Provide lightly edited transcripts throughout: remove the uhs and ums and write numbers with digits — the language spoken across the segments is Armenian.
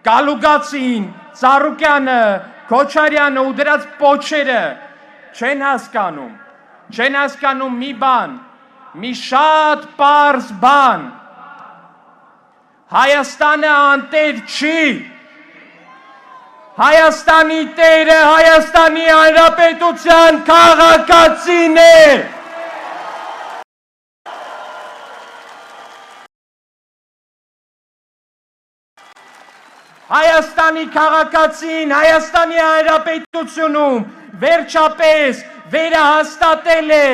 Գալուգացին, Ծառուկյանը, Քոչարյանը ու դրանց պոչերը չեն հասկանում մի բան, մի շատ պարզ բան, Հայաստանը անտեր չի, Հայաստանի տերը Հայաստանի Հանրապետության քաղաքացին է, Հայաստանի քաղաքացին Հայաստանի Հանրապետությունում վերջապես վերահաստատել է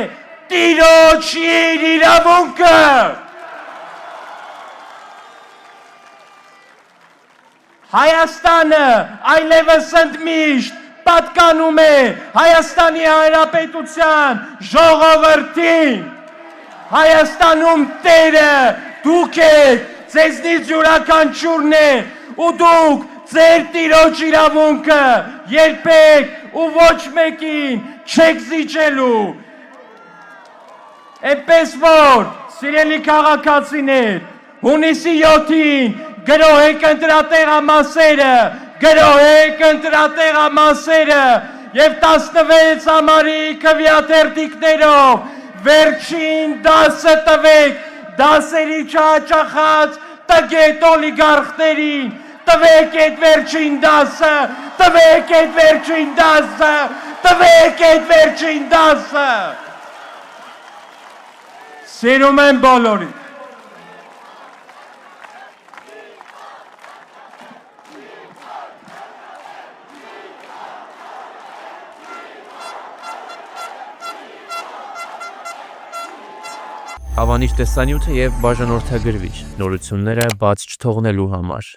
տիրոջ իր իրավունքը։ Հայաստանը այլևս ընդմիշտ պատկանում է Հայաստանի Հանրապետության ժողովրդին։ Հայաստանում տերը դուք եք, ձեզնից յուրաքանչյուրն է, ու դուք ձեր տիրոջ իրավունքը երբեք ու ոչ մեկին չեք զիջելու։ Էնպես որ, սիրելի քաղաքացիներ, հունիսի 7-ին գրոհեք ընտրատեղամասերը և 16 ամառի քվեաթերթիկներով վերջին դասը տվեք դասերի չհաճախած տգետ օլիգարխներին, տվեք այդ վերջին դասը, Սիրում եմ բոլորին։ Հավանիչ տեսանյութը և բաժանորդագրվիչ նորությունները բաց չթողնելու համար։